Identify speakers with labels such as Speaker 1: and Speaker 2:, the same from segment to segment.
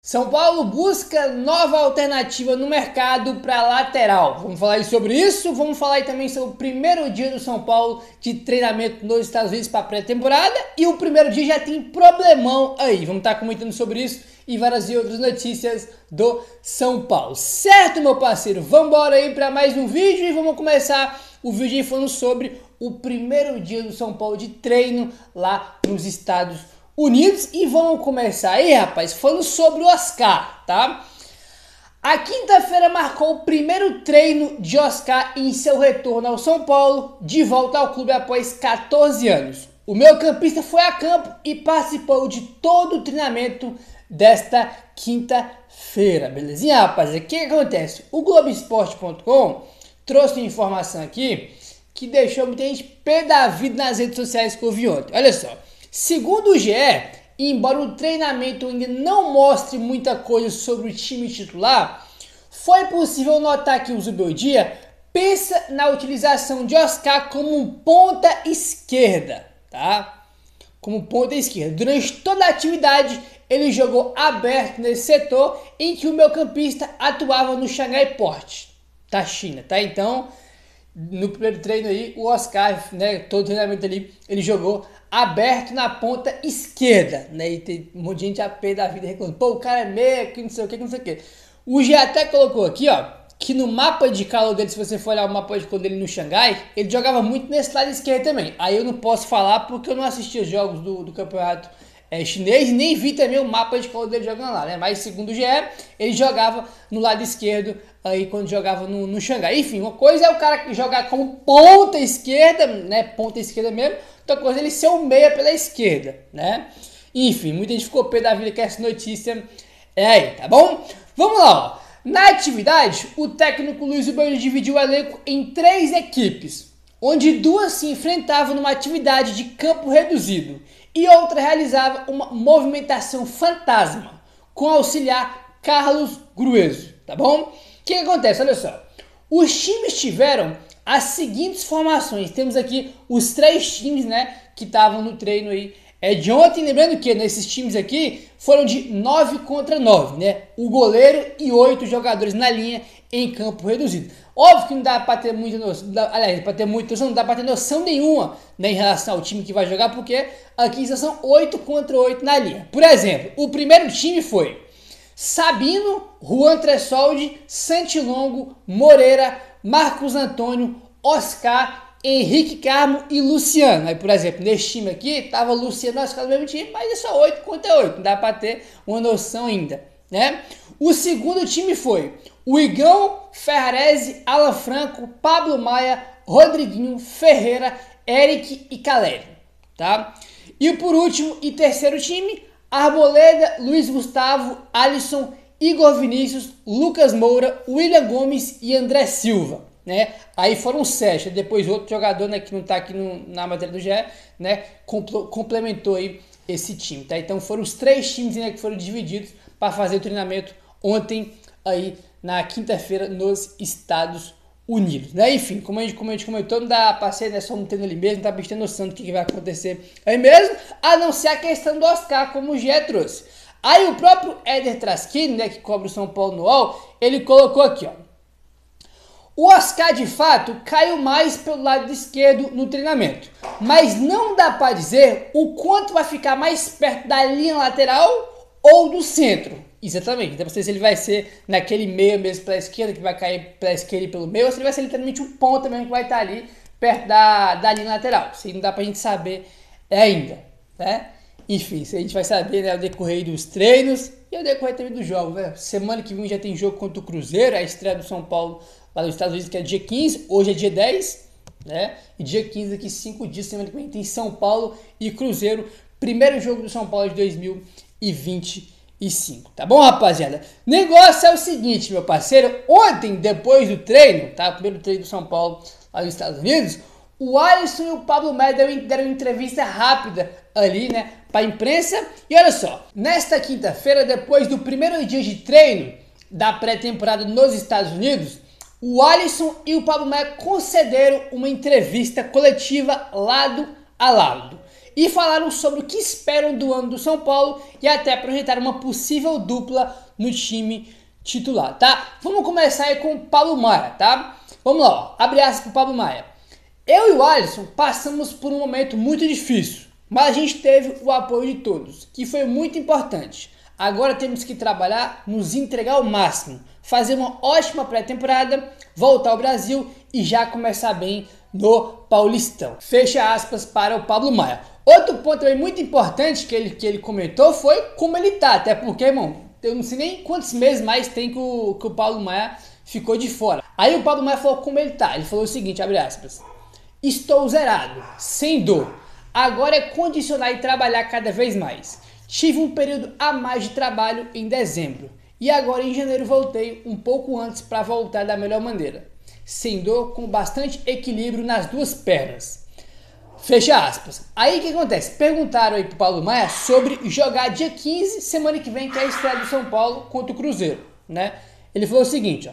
Speaker 1: São Paulo busca nova alternativa no mercado para lateral. Vamos falar sobre isso, vamos falar também sobre o primeiro dia do São Paulo de treinamento nos Estados Unidos para pré-temporada e o primeiro dia já tem problemão aí. Vamos estar comentando sobre isso e várias outras notícias do São Paulo. Certo, meu parceiro? Vamos embora aí para mais um vídeo e vamos começar o vídeo aí falando sobre o primeiro dia do São Paulo de treino lá nos Estados Unidos. E vamos começar aí, rapaz, falando sobre o Oscar, tá? A quinta-feira marcou o primeiro treino de Oscar em seu retorno ao São Paulo, de volta ao clube após 14 anos. O meio-campista foi a campo e participou de todo o treinamento desta quinta-feira, belezinha, rapaz? O que acontece? O Globoesporte.com trouxe uma informação aqui que deixou muita gente pé da vida nas redes sociais que eu vi ontem. Olha só. Segundo o GE, embora o treinamento ainda não mostre muita coisa sobre o time titular, foi possível notar que o Zubeldia pensa na utilização de Oscar como um ponta esquerda, tá? Como ponta esquerda. Durante toda a atividade, ele jogou aberto nesse setor em que o meio-campista atuava no Shanghai Port da China, tá? Então, no primeiro treino aí, o Oscar, né, todo o treinamento ali, ele jogou aberto na ponta esquerda, né, e tem um monte de gente a pé da vida reclamando, pô, o cara é meio, que não sei o que, que não sei o que. O G até colocou aqui, ó, que no mapa de calor dele, se você for olhar o mapa de calor dele no Xangai, ele jogava muito nesse lado esquerdo também. Aí eu não posso falar porque eu não assisti os jogos do campeonato chinês, nem vi também o mapa de calor dele jogando lá, né, mas segundo o GE, ele jogava no lado esquerdo, aí quando jogava no Xangai. Enfim, uma coisa é o cara jogar como ponta esquerda, né, ponta esquerda mesmo, outra coisa é ele ser um meia pela esquerda, né. Enfim, muita gente ficou pé da vida com essa notícia aí, tá bom? Vamos lá, ó. Na atividade, o técnico Luiz Zubeldia dividiu o elenco em 3 equipes, onde 2 se enfrentavam numa atividade de campo reduzido e outra realizava uma movimentação fantasma com o auxiliar Carlos Grueso, tá bom? O que acontece? Olha só, os times tiveram as seguintes formações. Temos aqui os 3 times, né, que estavam no treino aí de ontem. Lembrando que nesses times aqui foram de 9 contra 9, né? O goleiro e 8 jogadores na linha em campo reduzido. Óbvio que não dá para ter muita noção, aliás, para ter muita noção, não dá para ter noção nenhuma, né, em relação ao time que vai jogar, porque aqui são 8 contra 8 na linha. Por exemplo, o primeiro time foi Sabino, Juan Tressoldi, Santilongo, Moreira, Marcos Antônio, Oscar, Henrique Carmo e Luciano. Aí, por exemplo, nesse time aqui, tava Luciano e Oscar no mesmo time, mas é só 8 contra 8, não dá para ter uma noção ainda, né? O segundo time foi o Igão, Ferrarese, Alan Franco, Pablo Maia, Rodriguinho, Ferreira, Eric e Caleri, tá? E por último e terceiro time, Arboleda, Luiz Gustavo, Alisson, Igor Vinícius, Lucas Moura, William Gomes e André Silva, né? Aí foram 7, depois outro jogador, né, que não tá aqui na matéria do GE, né, complementou aí esse time, tá? Então foram os 3 times, né, que foram divididos para fazer o treinamento ontem aí na quinta-feira nos Estados Unidos, né? Enfim, como a gente comentou, não dá pra ser, né, só um treino ali mesmo, não dá pra ter noção do que vai acontecer aí mesmo, a não ser a questão do Oscar, como o Gé trouxe. Aí o próprio Éder Traschini, né, que cobre o São Paulo no UOL, ele colocou aqui, ó: o Oscar de fato caiu mais pelo lado esquerdo no treinamento, mas não dá para dizer o quanto vai ficar mais perto da linha lateral ou do centro. Exatamente, então se ele vai ser naquele meio mesmo pela esquerda, que vai cair pela esquerda e pelo meio, ou se ele vai ser literalmente um ponta mesmo que vai estar ali perto da linha lateral. Isso aí não dá pra gente saber ainda, né? Enfim, isso a gente vai saber, né, ao decorrer dos treinos e ao decorrer também dos jogos, né? Semana que vem já tem jogo contra o Cruzeiro, a estreia do São Paulo lá nos Estados Unidos, que é dia 15, hoje é dia 10, né? E dia 15, daqui 5 dias, semana que vem, tem São Paulo e Cruzeiro, primeiro jogo do São Paulo de 2025, tá bom, rapaziada? Negócio é o seguinte, meu parceiro, ontem, depois do treino, tá? O primeiro treino do São Paulo lá nos Estados Unidos, o Alisson e o Pablo Maia deram uma entrevista rápida ali, né, para a imprensa. E olha só, nesta quinta-feira, depois do primeiro dia de treino da pré-temporada nos Estados Unidos, o Alisson e o Pablo Maia concederam uma entrevista coletiva lado a lado. e falaram sobre o que esperam do ano do São Paulo e até projetaram uma possível dupla no time titular, tá? Vamos começar aí com o Pablo Maia, tá? Vamos lá, ó. Abre aspas pro Pablo Maia. Eu e o Alisson passamos por um momento muito difícil, mas a gente teve o apoio de todos, que foi muito importante. Agora temos que trabalhar, nos entregar ao máximo, fazer uma ótima pré-temporada, voltar ao Brasil e já começar bem no Paulistão. Fecha aspas para o Pablo Maia. Outro ponto também muito importante que ele comentou foi como ele tá, até porque, irmão, eu não sei nem quantos meses mais tem que o Pablo Maia ficou de fora. Aí o Pablo Maia falou como ele tá, ele falou o seguinte, abre aspas, estou zerado, sem dor, agora é condicionar e trabalhar cada vez mais. Tive um período a mais de trabalho em dezembro e agora em janeiro voltei um pouco antes para voltar da melhor maneira. Sem dor, com bastante equilíbrio nas duas pernas. Fecha aspas. Aí o que acontece? Perguntaram aí pro Pablo Maia sobre jogar dia 15, semana que vem, que é a estreia do São Paulo contra o Cruzeiro, né? Ele falou o seguinte, ó,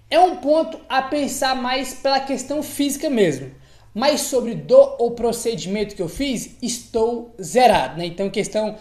Speaker 1: é um ponto a pensar mais pela questão física mesmo. Mas sobre dor ou procedimento que eu fiz, estou zerado, né? Então, questão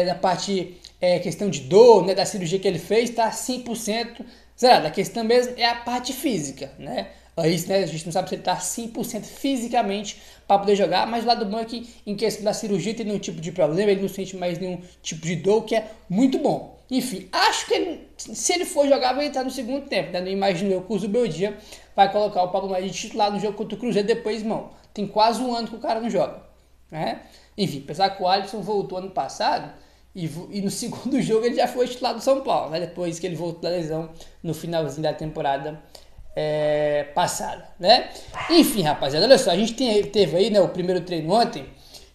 Speaker 1: da parte, questão de dor, né, da cirurgia que ele fez, está 100% zerado. A questão mesmo é a parte física, né? Aí, né, a gente não sabe se ele está 100% fisicamente para poder jogar, mas o lado bom é que em questão da cirurgia tem nenhum tipo de problema, ele não sente mais nenhum tipo de dor, que é muito bom. Enfim, acho que ele, se ele for jogar, vai entrar no segundo tempo, né? Não imagino eu que o Zubeldia vai colocar o Pablo Maia de titular no jogo contra o Cruzeiro depois, irmão. Tem quase um ano que o cara não joga, né? Enfim, pensar que o Alisson voltou ano passado e no segundo jogo ele já foi titular do São Paulo, né? Depois que ele voltou da lesão no finalzinho da temporada passada, né? Enfim, rapaziada, olha só, a gente teve aí, né, o primeiro treino ontem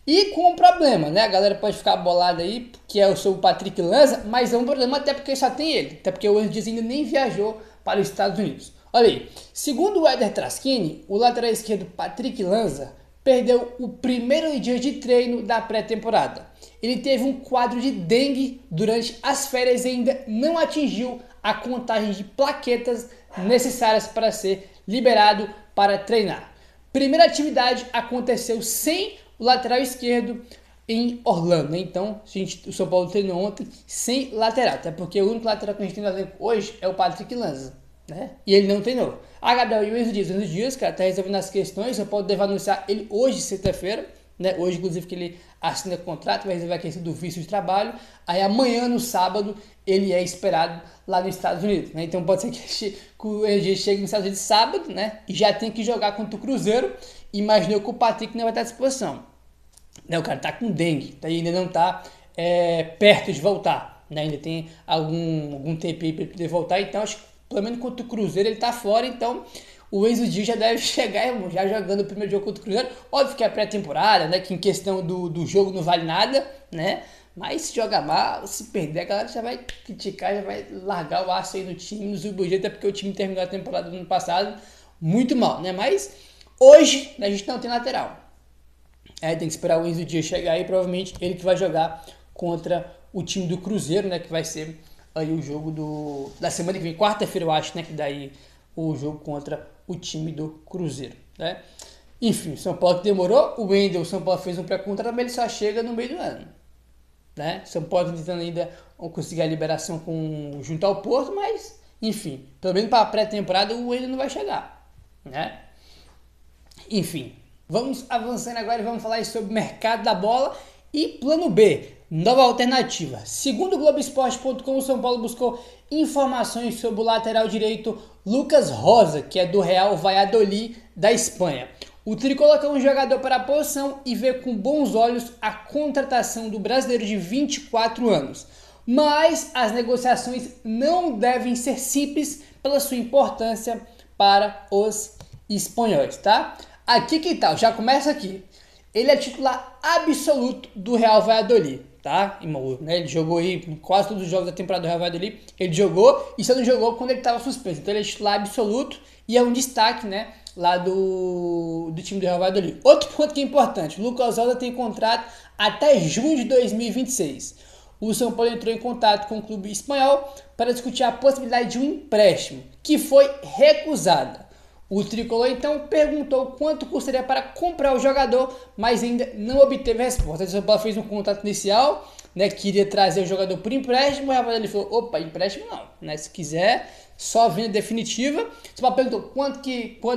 Speaker 1: e com um problema, né? A galera pode ficar bolada aí, que é o seu Patrick Lanza, mas é um problema até porque só tem ele, até porque o Enzo Dias ainda nem viajou para os Estados Unidos. Olha aí, segundo o Éder Traschini, o lateral esquerdo Patrick Lanza perdeu o primeiro dia de treino da pré-temporada. Ele teve um quadro de dengue durante as férias e ainda não atingiu a contagem de plaquetas necessárias para ser liberado para treinar. Primeira atividade aconteceu sem o lateral esquerdo em Orlando, né? Então o São Paulo treinou ontem sem lateral, até porque o único lateral que a gente tem no elenco hoje é o Patrick Lanza, né? E ele não treinou. A Gabriel e o Enzo Dias, cara, tá resolvendo as questões. O São Paulo deve anunciar ele hoje, sexta-feira, né? Hoje, inclusive, que ele assina contrato, vai resolver a questão do visto de trabalho. Aí amanhã, no sábado, ele é esperado lá nos Estados Unidos, né? Então pode ser que o Enzo Dias chegue nos Estados Unidos sábado, né? E já tem que jogar contra o Cruzeiro. Imaginou que o Patrick não vai estar à disposição, né? O cara tá com dengue, tá? Ainda não tá perto de voltar, né? Ainda tem algum tempo aí para ele poder voltar, então acho que pelo menos contra o Cruzeiro ele tá fora, então o Enzo Dias já deve chegar já jogando o primeiro jogo contra o Cruzeiro. Óbvio que é pré-temporada, né? Que em questão do jogo não vale nada, né? Mas se jogar mal, se perder, a galera já vai criticar, já vai largar o aço aí no time, no Zubeldia, até porque o time terminou a temporada do ano passado muito mal, né? Mas hoje, né, a gente não tem lateral. Tem que esperar o Enzo Dias chegar aí, provavelmente ele que vai jogar contra o time do Cruzeiro, né? Que vai ser aí o jogo da semana que vem, quarta-feira eu acho, né? Que daí o jogo contra o time do Cruzeiro, né? Enfim, o São Paulo que demorou, o Wendel, o São Paulo fez um pré-contrato, mas ele só chega no meio do ano, né? São Paulo tentando ainda conseguir a liberação junto ao Porto, mas enfim, pelo menos para a pré-temporada o Wendel não vai chegar, né? Enfim, vamos avançando agora e vamos falar sobre o mercado da bola e plano B, nova alternativa. Segundo o Globoesporte.com, o São Paulo buscou informações sobre o lateral direito Lucas Rosa, que é do Real Valladolid da Espanha. O tricolor é um jogador para a posição e vê com bons olhos a contratação do brasileiro de 24 anos. Mas as negociações não devem ser simples pela sua importância para os espanhóis, tá? Aqui que tal? Já começa aqui. Ele é titular absoluto do Real Valladolid, tá? Né? Ele jogou aí em quase todos os jogos da temporada do Real Valladolid. Ele jogou e só não jogou quando ele estava suspenso. Então ele é titular absoluto e é um destaque, né? Lá do time do Real Valladolid. Outro ponto que é importante. O Lucas Rosa tem contrato até junho de 2026. O São Paulo entrou em contato com o clube espanhol para discutir a possibilidade de um empréstimo, que foi recusada. O tricolor então perguntou quanto custaria para comprar o jogador, mas ainda não obteve resposta. O São Paulo fez um contrato inicial, né, queria trazer o jogador por empréstimo, o Real Madrid falou, opa, empréstimo não, né, se quiser, só venda definitiva. O São Paulo perguntou quanto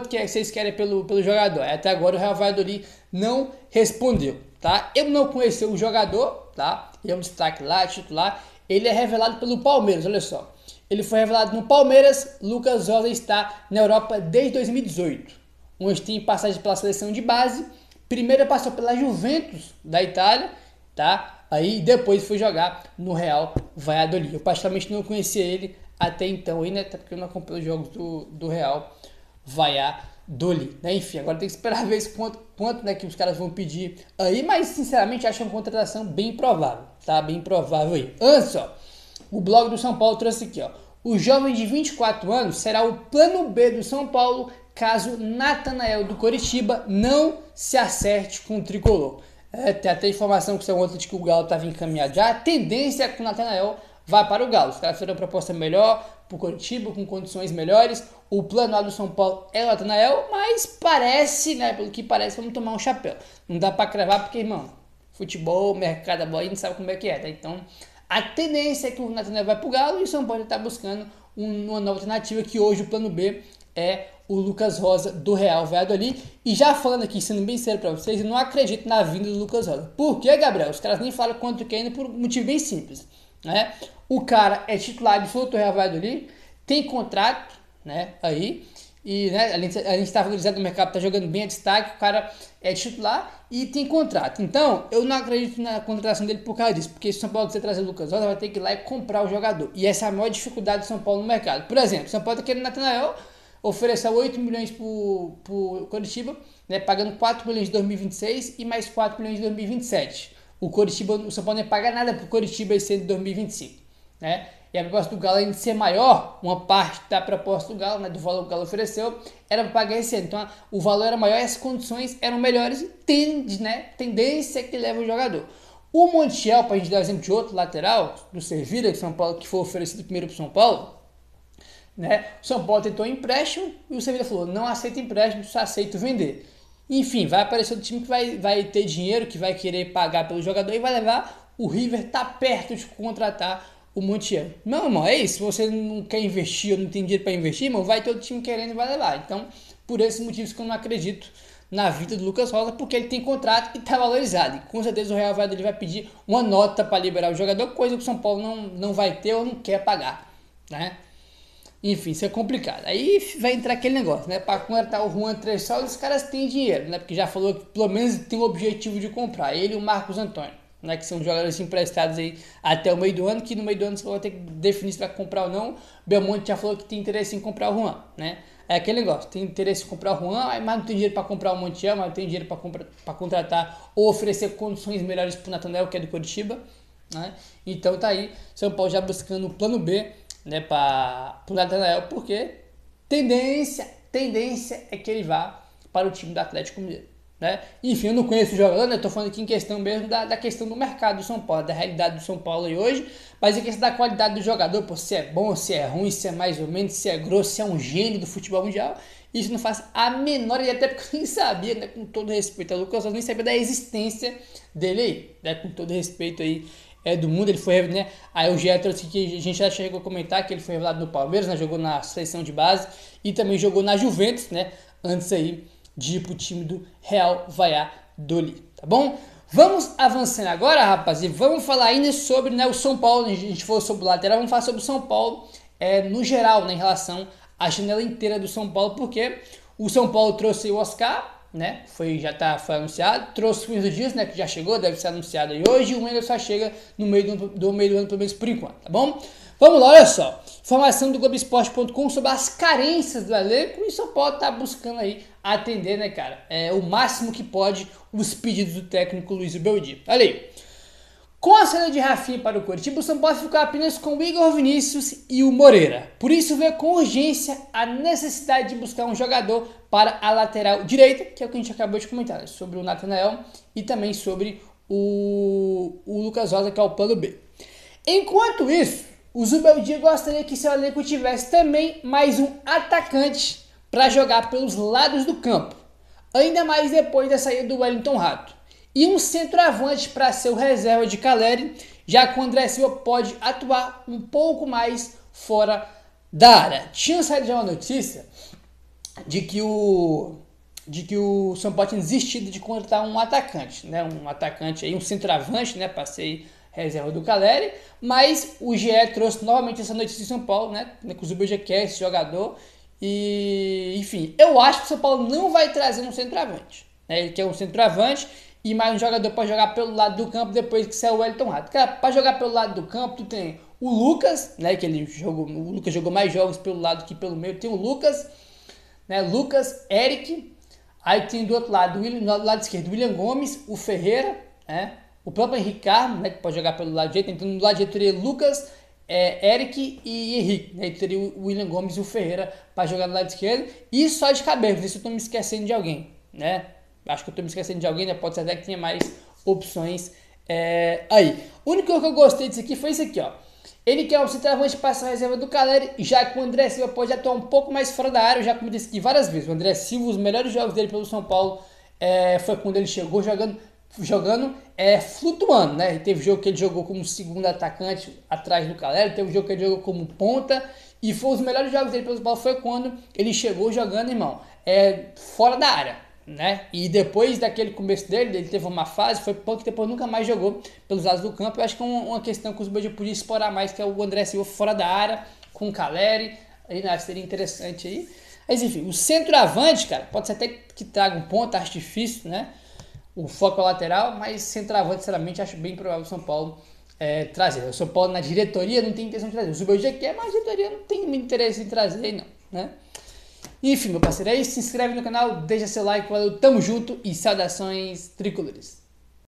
Speaker 1: que vocês querem pelo jogador. Até agora o Real Madrid não respondeu, tá? Eu não conheci o jogador, tá? Ele é um destaque lá, titular. Ele é revelado pelo Palmeiras, olha só. Ele foi revelado no Palmeiras. Lucas Rosa está na Europa desde 2018, onde tem passagem pela seleção de base. Primeiro passou pela Juventus da Itália, tá? Aí depois foi jogar no Real Valladolid. Eu praticamente não conhecia ele até então, aí, né? Até porque eu não acompanho os jogos do Real Valladolid, né? Enfim, agora tem que esperar ver quanto né, que os caras vão pedir aí, mas sinceramente acho uma contratação bem provável, tá? Bem provável aí. Antes, ó, o blog do São Paulo trouxe aqui, ó. O jovem de 24 anos será o plano B do São Paulo caso Natanael do Coritiba não se acerte com o tricolor. Tem até informação que são outras de que o Galo estava encaminhado já. A tendência é que o Natanael vá para o Galo. Os caras fizeram uma proposta melhor para o Coritiba, com condições melhores. O plano A do São Paulo é o Natanael, mas parece, né, pelo que parece, vamos tomar um chapéu. Não dá para cravar porque, irmão, futebol, mercado, a bola, a gente sabe como é que é, tá? Então, a tendência é que o Natanael vai para o Galo e o São Paulo está buscando uma nova alternativa, que hoje o plano B é o Lucas Rosa do Real Valladolid. E já falando aqui, sendo bem sério para vocês, eu não acredito na vinda do Lucas Rosa. Por quê, Gabriel? Os caras nem falam quanto querem por um motivo bem simples, né? O cara é titular de do Real Valladolid, tem contrato, né, aí, e né, a gente está valorizado no mercado, está jogando bem a destaque, o cara é titular e tem contrato. Então, eu não acredito na contratação dele por causa disso, porque se o São Paulo quiser trazer o Lucas Rosa, vai ter que ir lá e comprar o jogador. E essa é a maior dificuldade do São Paulo no mercado. Por exemplo, o São Paulo está querendo Natanael, ofereceu 8 milhões pro Coritiba, né, pagando 4 milhões em 2026 e mais 4 milhões em 2027. O São Paulo não paga nada pro Coritiba esse ano de 2025, né? E a proposta do Galo, além de ser maior, uma parte da proposta do Galo, né, do valor que o Galo ofereceu, era para pagar esse ano. Então o valor era maior e as condições eram melhores e tendência que leva o jogador. O Montiel, para a gente dar exemplo de outro lateral, do Servira, de São Paulo, que foi oferecido primeiro para o São Paulo, né? O São Paulo tentou empréstimo e o Sevilla falou, não aceita empréstimo, só aceito vender. Enfim, vai aparecer outro time que vai ter dinheiro, que vai querer pagar pelo jogador e vai levar. O River tá perto de contratar o Montiel. Não, irmão, é isso. Se você não quer investir ou não tem dinheiro para investir, irmão, vai ter outro time querendo e vai levar. Então, por esses motivos que eu não acredito na vida do Lucas Rosa, porque ele tem contrato e tá valorizado. E com certeza o Real Valladolid vai pedir uma nota para liberar o jogador, coisa que o São Paulo não vai ter ou não quer pagar, né? Enfim, isso é complicado. Aí vai entrar aquele negócio, né? Para contratar o Juan Tressal, os caras têm dinheiro, né? Porque já falou que pelo menos tem o objetivo de comprar. Ele e o Marcos Antônio, né? Que são jogadores emprestados aí até o meio do ano, que no meio do ano você vai ter que definir se vai comprar ou não. Belmonte já falou que tem interesse em comprar o Juan, né? É aquele negócio, tem interesse em comprar o Juan, mas não tem dinheiro para comprar o Montiel, mas não tem dinheiro para contratar ou oferecer condições melhores para o Natanael, que é do Coritiba, né? Então tá aí, São Paulo já buscando o plano B, né, para o Natanael, porque tendência é que ele vá para o time do Atlético Mineiro, né? Enfim, eu não conheço o jogador, né? Tô falando aqui em questão mesmo da questão do mercado do São Paulo, da realidade do São Paulo aí hoje, mas em questão da qualidade do jogador, pô, se é bom, se é ruim, se é mais ou menos, se é grosso, se é um gênio do futebol mundial, isso não faz a menor ideia, até porque eu nem sabia, né, com todo respeito ao Lucas, eu nem sabia da existência dele aí, né, com todo respeito aí do mundo. Ele foi, né, aí o Gé trouxe que a gente já chegou a comentar que ele foi revelado no Palmeiras, né, jogou na seleção de base e também jogou na Juventus, né, antes aí de ir pro time do Real Valladolid, tá bom? Vamos avançando agora, rapaz, e vamos falar ainda sobre, né, o São Paulo. A gente falou sobre o lateral, vamos falar sobre o São Paulo no geral, né, em relação à janela inteira do São Paulo, porque o São Paulo trouxe o Oscar, né, foi anunciado, trouxe o Whindersson Dias, né, que já chegou, deve ser anunciado aí hoje, e o Whindersson só chega no meio do ano, pelo menos por enquanto, tá bom? Vamos lá, olha só, informação do Globoesporte.com sobre as carências do elenco, e o São Paulo tá buscando aí atender, né, cara, o máximo que pode os pedidos do técnico Luiz Beldi. Olha aí. Com a saída de Rafinha para o Coritiba, o São Paulo ficou apenas com o Igor Vinícius e o Moreira. Por isso veio com urgência a necessidade de buscar um jogador para a lateral direita, que é o que a gente acabou de comentar, sobre o Natanael e também sobre o Lucas Rosa, que é o plano B. Enquanto isso, o Zubeldia gostaria que seu elenco tivesse também mais um atacante para jogar pelos lados do campo, ainda mais depois da saída do Wellington Rato. E um centroavante para ser o reserva de Caleri, já que o André Silva pode atuar um pouco mais fora da área. Tinha saído já uma notícia de que o São Paulo tinha desistido de contratar um atacante, né? Um atacante aí, um centroavante, né? Para ser reserva do Caleri, mas o GE trouxe novamente essa notícia de São Paulo, né? Que o Zubeldia quer esse jogador. E, enfim, eu acho que o São Paulo não vai trazer um centroavante, né? Ele quer um centroavante e mais um jogador para jogar pelo lado do campo depois que sair o Wellington Rato. Cara, para jogar pelo lado do campo, tu tem o Lucas, né? Que o Lucas jogou mais jogos pelo lado que pelo meio. Tem o Lucas, né? Lucas, Eric. Aí tem do outro lado, do lado esquerdo, William Gomes, o Ferreira, né? O próprio Henrique Carmo, né? Que pode jogar pelo lado direito. Então, no lado direito teria Lucas, Eric e Henrique, né? E teria o William Gomes e o Ferreira para jogar no lado esquerdo. E só de cabeça, não sei se eu estou me esquecendo de alguém, né? Acho que eu estou me esquecendo de alguém, né? Pode ser até que tenha mais opções aí. O único que eu gostei disso aqui foi isso aqui, ó. Ele quer um centroavante para essa reserva do Caleri, já que o André Silva pode atuar um pouco mais fora da área. Eu já como disse aqui várias vezes, o André Silva, os melhores jogos dele pelo São Paulo foi quando ele chegou jogando flutuando, né? E teve jogo que ele jogou como segundo atacante atrás do Caleri, teve jogo que ele jogou como ponta, e foi os melhores jogos dele pelo São Paulo foi quando ele chegou jogando, irmão, fora da área, né? E depois daquele começo dele, ele teve uma fase, foi pouco, depois nunca mais jogou pelos lados do campo. Eu acho que é uma questão que os Zubeldia podia explorar mais, que é o André Silva fora da área, com o Caleri, aí, né, seria interessante aí. Mas enfim, o centroavante, cara, pode ser até que traga um ponto, acho difícil, né? O foco é lateral, mas centroavante, sinceramente, acho bem provável o São Paulo trazer. O São Paulo na diretoria não tem intenção de trazer. O Zubeldia quer, mas a diretoria não tem muito interesse em trazer, não, né? Enfim, meu parceiro, é isso. Se inscreve no canal, deixa seu like, valeu, tamo junto e saudações tricolores.